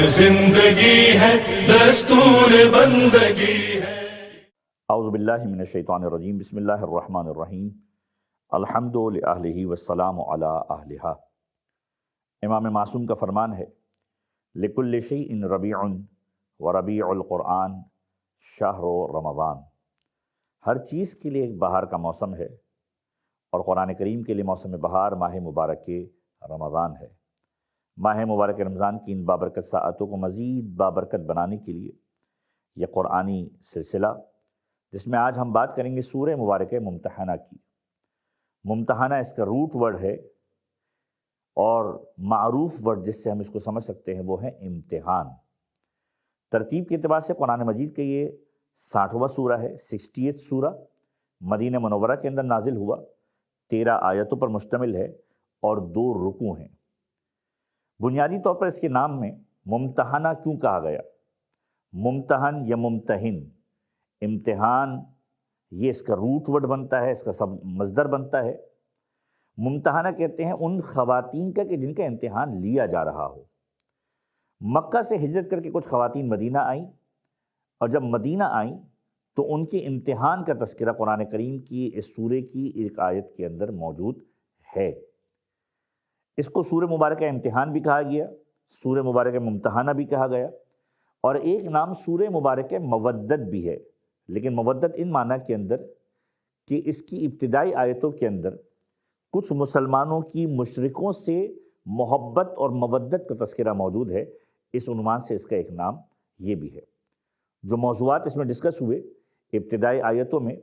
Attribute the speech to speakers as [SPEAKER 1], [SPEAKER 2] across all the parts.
[SPEAKER 1] زندگی ہے دستور بندگی ہے۔
[SPEAKER 2] اعوذ باللہ من الشیطان الرجیم، بسم اللہ الرحمن الرحیم، الحمد للہ والسلام علی اہلہا۔ امام معصوم کا فرمان ہے، لکل شیء ربیع وربیع القرآن شہر رمضان۔ ہر چیز کے لیے ایک بہار کا موسم ہے، اور قرآن کریم کے لیے موسم بہار ماہ مبارک رمضان ہے۔ ماہ مبارک رمضان کی ان بابرکت ساعتوں کو مزید بابرکت بنانے کے لیے یہ قرآنی سلسلہ، جس میں آج ہم بات کریں گے سورہ مبارک ممتحنہ کی۔ ممتحنہ اس کا روٹ ورڈ ہے، اور معروف ورڈ جس سے ہم اس کو سمجھ سکتے ہیں وہ ہے امتحان۔ ترتیب کے اعتبار سے قرآن مجید کا یہ 60واں سورہ ہے، 60th سورہ، مدینہ منورہ کے اندر نازل ہوا، 13 آیتوں پر مشتمل ہے اور 2 رکوع ہیں۔ بنیادی طور پر اس کے نام میں ممتحنہ کیوں کہا گیا؟ ممتحن یا ممتحن، امتحان، یہ اس کا روٹ ورڈ بنتا ہے، اس کا سب مصدر بنتا ہے۔ ممتحنہ کہتے ہیں ان خواتین کا کہ جن کا امتحان لیا جا رہا ہو۔ مکہ سے ہجرت کر کے کچھ خواتین مدینہ آئیں، اور جب مدینہ آئیں تو ان کے امتحان کا تذکرہ قرآن کریم کی اس سورے کی ایک آیت کے اندر موجود ہے۔ اس کو سورہ مبارکہ امتحان بھی کہا گیا، سورہ مبارکہ ممتحنہ بھی کہا گیا، اور ایک نام سورہ مبارکہ مودت بھی ہے، لیکن مودت ان معنی کے اندر کہ اس کی ابتدائی آیتوں کے اندر کچھ مسلمانوں کی مشرکوں سے محبت اور مودت کا تذکرہ موجود ہے، اس عنوان سے اس کا ایک نام یہ بھی ہے۔ جو موضوعات اس میں ڈسکس ہوئے ابتدائی آیتوں میں،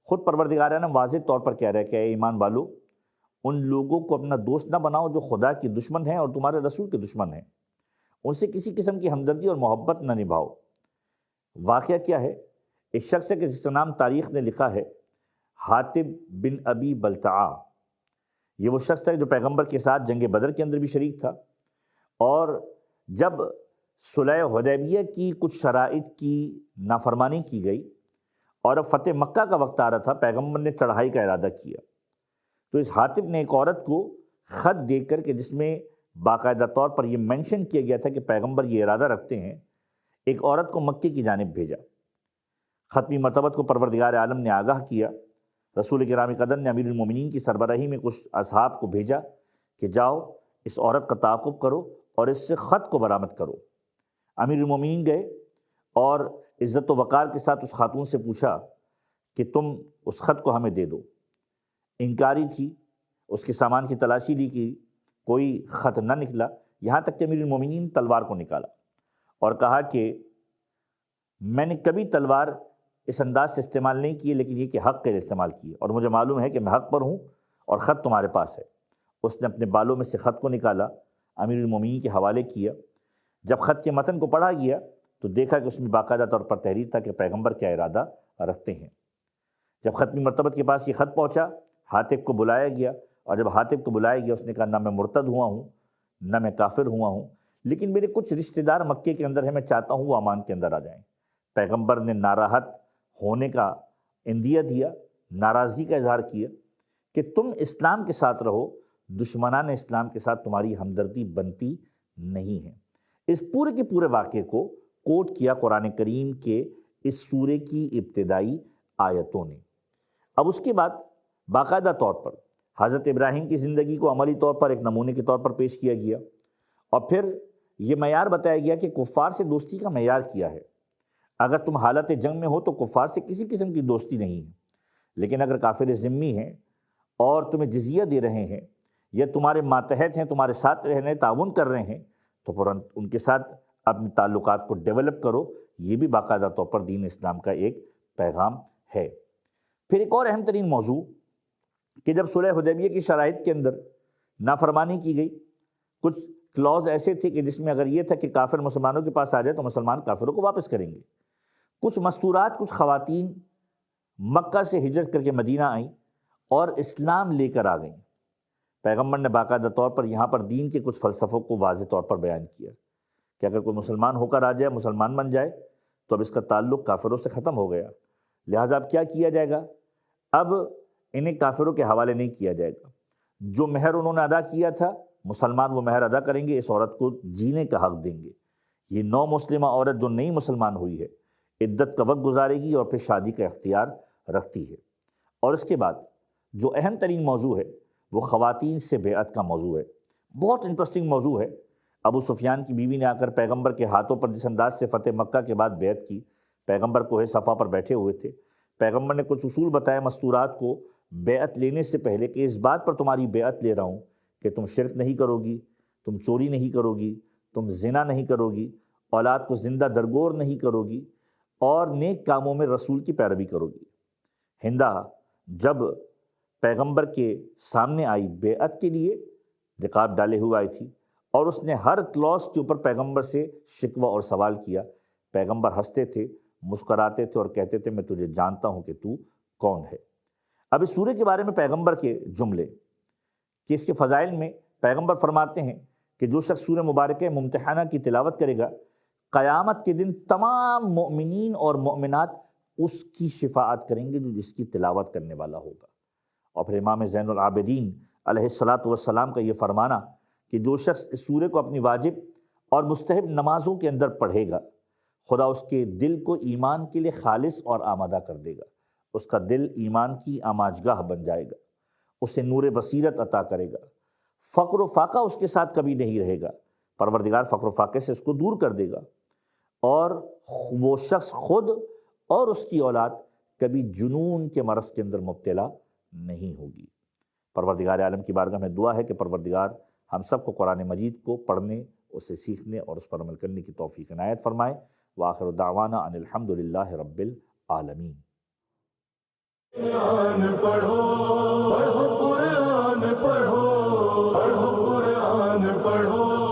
[SPEAKER 2] خود پروردگار عالم واضح طور پر کہہ رہا ہے کہ اے ایمان والو، ان لوگوں کو اپنا دوست نہ بناؤ جو خدا کی دشمن ہیں اور تمہارے رسول کے دشمن ہیں، ان سے کسی قسم کی ہمدردی اور محبت نہ نبھاؤ۔ واقعہ کیا ہے؟ ایک شخص ہے کہ جس کا نام تاریخ نے لکھا ہے حاطب بن ابی بلتعہ۔ یہ وہ شخص ہے جو پیغمبر کے ساتھ جنگ بدر کے اندر بھی شریک تھا، اور جب صلح حدیبیہ کی کچھ شرائط کی نافرمانی کی گئی اور اب فتح مکہ کا وقت آ رہا تھا، پیغمبر نے چڑھائی کا ارادہ کیا، تو اس حاطب نے ایک عورت کو خط دے کر کے، جس میں باقاعدہ طور پر یہ مینشن کیا گیا تھا کہ پیغمبر یہ ارادہ رکھتے ہیں، ایک عورت کو مکے کی جانب بھیجا۔ ختمی مرتبت کو پروردگار عالم نے آگاہ کیا، رسول گرامی قدر نے امیر المومنین کی سربراہی میں کچھ اصحاب کو بھیجا کہ جاؤ اس عورت کا تعاقب کرو اور اس سے خط کو برآمد کرو۔ امیر المومنین گئے اور عزت و وقار کے ساتھ اس خاتون سے پوچھا کہ تم اس خط کو ہمیں دے دو۔ انکاری تھی، اس کے سامان کی تلاشی لی کہ کوئی خط نہ نکلا، یہاں تک کہ امیر المومنین تلوار کو نکالا اور کہا کہ میں نے کبھی تلوار اس انداز سے استعمال نہیں کی، لیکن یہ کہ حق کے لیے استعمال کی، اور مجھے معلوم ہے کہ میں حق پر ہوں اور خط تمہارے پاس ہے۔ اس نے اپنے بالوں میں سے خط کو نکالا، امیر المومنین کے حوالے کیا۔ جب خط کے متن کو پڑھا گیا تو دیکھا کہ اس میں باقاعدہ طور پر تحریر تھا کہ پیغمبر کیا ارادہ رکھتے ہیں۔ جب ختمی مرتبت کے پاس یہ خط پہنچا، حاطب کو بلایا گیا، اور جب حاطب کو بلایا گیا اس نے کہا نہ میں مرتد ہوا ہوں نہ میں کافر ہوا ہوں، لیکن میرے کچھ رشتہ دار مکے کے اندر ہیں، میں چاہتا ہوں وہ امان کے اندر آ جائیں۔ پیغمبر نے ناراحت ہونے کا عندیہ دیا، ناراضگی کا اظہار کیا کہ تم اسلام کے ساتھ رہو، دشمنان اسلام کے ساتھ تمہاری ہمدردی بنتی نہیں ہے۔ اس پورے کے پورے واقعے کو کوٹ کیا قرآن کریم کے اس سورے کی ابتدائی آیتوں نے۔ اب اس کے بعد باقاعدہ طور پر حضرت ابراہیم کی زندگی کو عملی طور پر ایک نمونے کے طور پر پیش کیا گیا، اور پھر یہ معیار بتایا گیا کہ کفار سے دوستی کا معیار کیا ہے۔ اگر تم حالت جنگ میں ہو تو کفار سے کسی قسم کی دوستی نہیں ہے، لیکن اگر کافر ذمہ ہیں اور تمہیں جزیہ دے رہے ہیں یا تمہارے ماتحت ہیں، تمہارے ساتھ رہنے تعاون کر رہے ہیں، تو فوراً ان کے ساتھ اپنے تعلقات کو ڈیولپ کرو۔ یہ بھی باقاعدہ طور پر دین اسلام کا ایک پیغام ہے۔ پھر ایک اور اہم ترین موضوع کہ جب صلح حدیبیہ کی شرائط کے اندر نافرمانی کی گئی، کچھ کلوز ایسے تھے کہ جس میں اگر یہ تھا کہ کافر مسلمانوں کے پاس آ جائے تو مسلمان کافروں کو واپس کریں گے۔ کچھ مستورات، کچھ خواتین مکہ سے ہجرت کر کے مدینہ آئیں اور اسلام لے کر آ گئیں۔ پیغمبر نے باقاعدہ طور پر یہاں پر دین کے کچھ فلسفوں کو واضح طور پر بیان کیا کہ اگر کوئی مسلمان ہو کر آ جائے، مسلمان بن جائے، تو اب اس کا تعلق کافروں سے ختم ہو گیا، لہٰذا اب کیا کیا جائے گا؟ اب انہیں کافروں کے حوالے نہیں کیا جائے گا۔ جو مہر انہوں نے ادا کیا تھا، مسلمان وہ مہر ادا کریں گے، اس عورت کو جینے کا حق دیں گے۔ یہ نو مسلمہ عورت جو نئی مسلمان ہوئی ہے عدت کا وقت گزارے گی اور پھر شادی کا اختیار رکھتی ہے۔ اور اس کے بعد جو اہم ترین موضوع ہے وہ خواتین سے بیعت کا موضوع ہے۔ بہت انٹرسٹنگ موضوع ہے۔ ابو سفیان کی بیوی نے آ کر پیغمبر کے ہاتھوں پر جس انداز سے فتح مکہ کے بعد بیعت کی، پیغمبر کوہ صفا پر بیٹھے ہوئے تھے، پیغمبر نے کچھ اصول بتائے مستورات کو بیعت لینے سے پہلے کہ اس بات پر تمہاری بیعت لے رہا ہوں کہ تم شرک نہیں کرو گی، تم چوری نہیں کرو گی، تم زنا نہیں کرو گی، اولاد کو زندہ درگور نہیں کرو گی، اور نیک کاموں میں رسول کی پیروی کرو گی۔ ہندہ جب پیغمبر کے سامنے آئی بیعت کے لیے، نقاب ڈالے ہوئے آئی تھی، اور اس نے ہر کلاس کے اوپر پیغمبر سے شکوہ اور سوال کیا۔ پیغمبر ہنستے تھے، مسکراتے تھے اور کہتے تھے میں تجھے جانتا ہوں کہ تو کون ہے۔ اب اس سورہ کے بارے میں پیغمبر کے جملے کہ اس کے فضائل میں پیغمبر فرماتے ہیں کہ جو شخص سورہ مبارکہ ممتحنہ کی تلاوت کرے گا، قیامت کے دن تمام مؤمنین اور مؤمنات اس کی شفاعت کریں گے جو جس کی تلاوت کرنے والا ہوگا۔ اور پھر امام زین العابدین علیہ الصلاۃ والسلام کا یہ فرمانا کہ جو شخص اس سورہ کو اپنی واجب اور مستحب نمازوں کے اندر پڑھے گا، خدا اس کے دل کو ایمان کے لیے خالص اور آمادہ کر دے گا، اس کا دل ایمان کی آماجگاہ بن جائے گا، اسے نور بصیرت عطا کرے گا، فقر و فاقہ اس کے ساتھ کبھی نہیں رہے گا، پروردگار فقر و فاقے سے اس کو دور کر دے گا، اور وہ شخص خود اور اس کی اولاد کبھی جنون کے مرض کے اندر مبتلا نہیں ہوگی۔ پروردگار عالم کی بارگاہ میں دعا ہے کہ پروردگار ہم سب کو قرآن مجید کو پڑھنے، اسے سیکھنے اور اس پر عمل کرنے کی توفیق عنایت فرمائے۔ وآخر دعوانا ان الحمد للہ رب العالمین۔
[SPEAKER 1] قرآن پڑھو، پڑھو قرآن پڑھو، پڑھو قرآن پڑھو۔